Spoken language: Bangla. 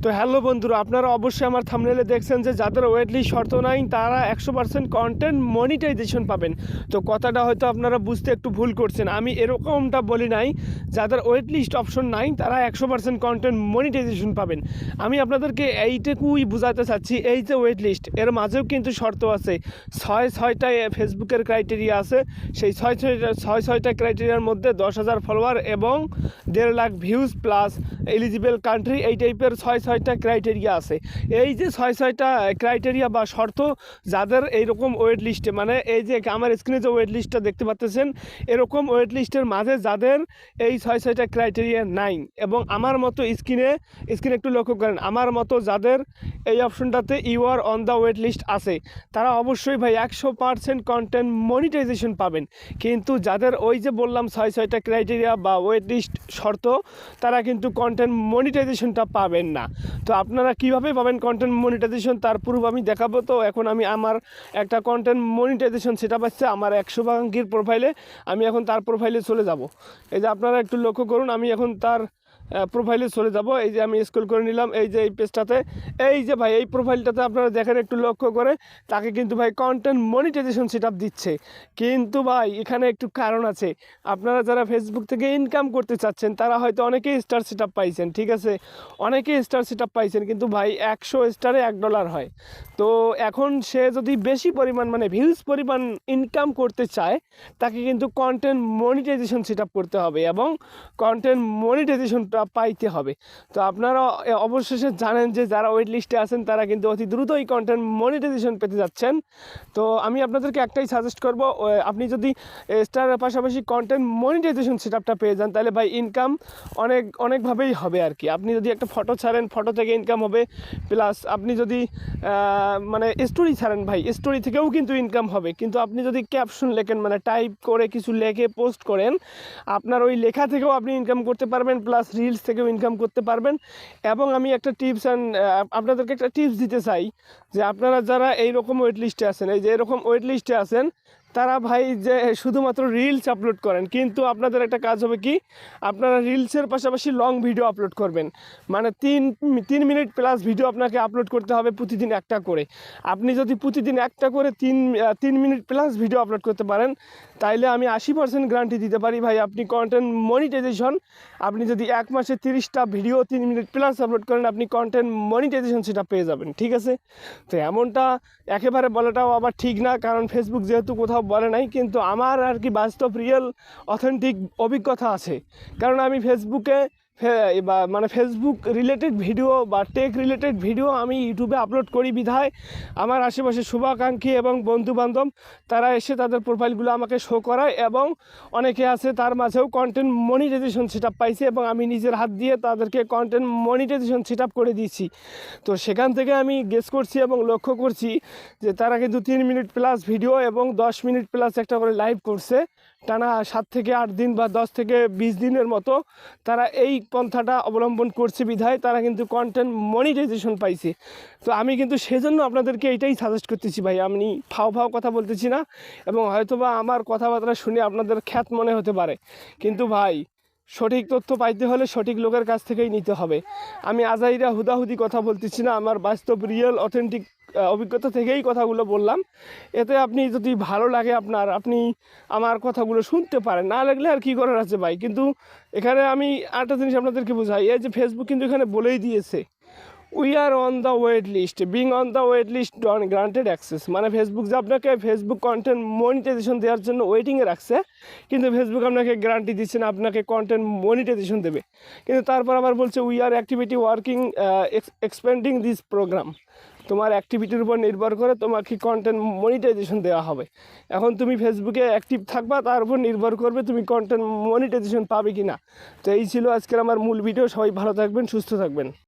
তো হ্যালো বন্ধুরা, আপনারা অবশ্যই আমার থাম্বনেলে দেখছেন যে যাদের ওয়েট লিস্ট শর্ত নাই তারা 100% কন্টেন্ট মনিটাইজেশন পাবেন। তো কথাটা হয়তো আপনারা বুঝতে একটু ভুল করছেন। আমি এরকমটা বলি নাই যাদের ওয়েট লিস্ট অপশন নাই তারা 100% কন্টেন্ট মনিটাইজেশন পাবেন। আমি আপনাদেরকে এইটুকুই বোঝাতে চাচ্ছি, এই যে ওয়েট লিস্ট এর মাঝেও কিন্তু শর্ত আছে। ছয়টা ফেসবুকের ক্রাইটেরিয়া আছে। সেই ছয়টা ক্রাইটেরিয়ার মধ্যে 10,000 ফলোয়ার এবং 1.5 lakh views plus eligible country, এই টাইপের ছয়টা ক্রাইটেরিয়া আছে। এই যে ছয়টা ক্রাইটেরিয়া বা শর্ত যাদের এইরকম ওয়েট লিস্টে, মানে এই যে আমার স্ক্রিনে যে ওয়েট লিস্টটা দেখতে পাচ্ছেন, এরকম ওয়েট লিস্টের মাঝে যাদের এই ছয়টা ক্রাইটেরিয়া নাই এবং আমার মতো স্ক্রিনে একটু লক্ষ্য করেন, আমার মতো যাদের এই অপশনটাতে you are on the wait list আছে তারা অবশ্যই ভাই 100% কন্টেন্ট মনিটাইজেশন পাবেন। কিন্তু যাদের ওই যে বললাম ছয়টা ক্রাইটেরিয়া বা ওয়েট লিস্ট শর্ত, তারা কিন্তু কন্টেন্ট মনিটাইজেশনটা পাবেন না। তো আপনারা কিভাবে পাবেন কন্টেন্ট মনিটাইজেশন তার প্রুফ আমি দেখাবো। তো এখন আমি আমার একটা কন্টেন্ট মনিটাইজেশন সেটআপ আছে আমার 100 ভাঙ্গির প্রোফাইলে। আমি এখন তার প্রোফাইলে চলে যাব। এই যে আপনারা একটু লক্ষ্য করুন, আমি এখন তার প্রোফাইলে চলে যাব। এই যে আমি স্ক্রল করে নিলাম, এই যে এই পেজটাতে, এই যে ভাই এই প্রোফাইলটাতে আপনারা দেখেন একটু লক্ষ্য করে, তাকে কিন্তু ভাই কন্টেন্ট মনিটাইজেশন সেটআপ দিচ্ছে। কিন্তু ভাই এখানে একটু কারণ আছে। আপনারা যারা ফেসবুক থেকে ইনকাম করতে চাচ্ছেন তারা হয়তো অনেকেই স্টার সেটআপ পাইছেন, ঠিক আছে, অনেকেই স্টার সেটআপ পাইছেন, কিন্তু ভাই 100 স্টারে $1 হয়। তো এখন সে যদি বেশি পরিমাণ মানে ভিউজ পরিমাণ ইনকাম করতে চায়, তাকে কিন্তু কন্টেন্ট মনিটাইজেশন সেটআপ করতে হবে এবং কন্টেন্ট মনিটাইজেশনটা পাইতে হবে। তো আপনারা অবশেষে জানেন যে যারা ওয়েট লিস্টে আছেন তারা কিন্তু অতি দ্রুতই কন্টেন্ট মনিটাইজেশন পেতে যাচ্ছেন। তো আমি আপনাদেরকে একটাই সাজেস্ট করব, আপনি যদি স্টারের পাশাপাশি কন্টেন্ট মনিটাইজেশন সেটআপটা পেয়ে যান তাহলে ভাই ইনকাম অনেকভাবেই হবে আর কি। আপনি যদি একটা ফটো ছাড়েন, ফটো থেকে ইনকাম হবে, প্লাস আপনি যদি মানে স্টোরি ছাড়েন ভাই, স্টোরি থেকেও কিন্তু ইনকাম হবে। কিন্তু আপনি যদি ক্যাপশন লেখেন, মানে টাইপ করে কিছু লেখে পোস্ট করেন, আপনার ওই লেখা থেকেও আপনি ইনকাম করতে পারবেন, প্লাস রিলস থেকেও ইনকাম করতে পারবেন। এবং আমি একটা টিপস আপনাদেরকে একটা টিপস দিতে চাই যে আপনারা যারা এইরকম ওয়েট লিস্টে আছেন, এই যে এরকম ওয়েট লিস্টে আছেন, তারা ভাই যে শুধুমাত্র রিলস আপলোড করেন, কিন্তু আপনাদের একটা কাজ হবে কি, আপনারা রিলসের পাশাপাশি লং ভিডিও আপলোড করবেন। মানে 3 মিনিট প্লাস ভিডিও আপনাকে আপলোড করতে হবে প্রতিদিন একটা করে। আপনি যদি প্রতিদিন একটা করে 3 মিনিট প্লাস ভিডিও আপলোড করতে পারেন, তাইলে আমি 80% গ্যারান্টি দিতে পারি ভাই আপনি কন্টেন্ট মনিটাইজেশন, আপনি যদি 1 মাসে 30টা ভিডিও 3 মিনিট প্লাস আপলোড করেন, আপনি কন্টেন্ট মনিটাইজেশন সেটা পেয়ে যাবেন, ঠিক আছে। তো এমনটা একেবারে বলাটাও আবার ঠিক না, কারণ ফেসবুক যেহেতু কোথাও বলে নাই, কিন্তু আমার আর কি বাস্তব রিয়েল অথেন্টিক অভিজ্ঞতা আছে। কারণ আমি ফেসবুকে বা মানে ফেসবুক রিলেটেড ভিডিও বা টেক রিলেটেড ভিডিও আমি ইউটিউবে আপলোড করি বিধায় আমার আশেপাশে শুভাকাঙ্ক্ষী এবং বন্ধুবান্ধব তারা এসে তাদের প্রোফাইলগুলো আমাকে শো করায়, এবং অনেকে আছে তার মাঝেও কন্টেন্ট মনিটাইজেশন সেটআপ পাইছে এবং আমি নিজের হাত দিয়ে তাদেরকে কন্টেন্ট মনিটাইজেশন সেটআপ করে দিয়েছি। তো সেখান থেকে আমি গেস করছি এবং লক্ষ্য করছি যে তারা কিন্তু 3 মিনিট প্লাস ভিডিও এবং 10 মিনিট প্লাস একটা করে লাইভ করছে টানা 7 থেকে 8 দিন বা 10 থেকে 20 দিনের মতো তারা এই পন্থাটা অবলম্বন করছে বিধায় তারা কিন্তু কন্টেন্ট মনিটাইজেশন পাইছে। তো আমি কিন্তু সেজন্য আপনাদেরকে এইটাই সাজেস্ট করতেছি ভাই, আমি ফাও কথা বলতেছি না, এবং হয়তোবা আমার কথাবার্তা শুনে আপনাদের খ্যাত মনে হতে পারে, কিন্তু ভাই সঠিক তথ্য পাইতে হলে সঠিক লোকের কাছ থেকেই নিতে হবে। আমি আজাইরা হুদাহুদি কথা বলতেছি না, আমার বাস্তব রিয়েল অথেন্টিক অভিজ্ঞতা থেকেই কথাগুলো বললাম। এতে আপনি যদি ভালো লাগে আপনি আমার কথাগুলো শুনতে পারেন, না লাগলে আর কী করার আছে ভাই। কিন্তু এখানে আমি আরেকটা জিনিস আপনাদেরকে বোঝাই, এই যে ফেসবুক কিন্তু এখানে বলেই দিয়েছে we are on the wait list, being on the wait list don't granted access. মানে ফেসবুক যে আপনাকে ফেসবুক কন্টেন্ট মনিটাইজেশন দেওয়ার জন্য ওয়েটিংয়ে রাখছে, কিন্তু ফেসবুক আপনাকে গ্যারান্টি দিচ্ছে না আপনাকে কন্টেন্ট মনিটাইজেশন দেবে। কিন্তু তারপর আবার বলছে we are actively working expanding this program. তোমার অ্যাক্টিভিটির উপর নির্ভর করে তোমাকে কন্টেন্ট মনিটাইজেশন দেওয়া হবে। এখন তুমি ফেসবুকে অ্যাক্টিভ থাকবা, তার উপর নির্ভর করবে তুমি কন্টেন্ট মনিটাইজেশন পাবে কি না। তো এই ছিল আজকের আমার মূল ভিডিও। সবাই ভালো থাকবেন, সুস্থ থাকবেন।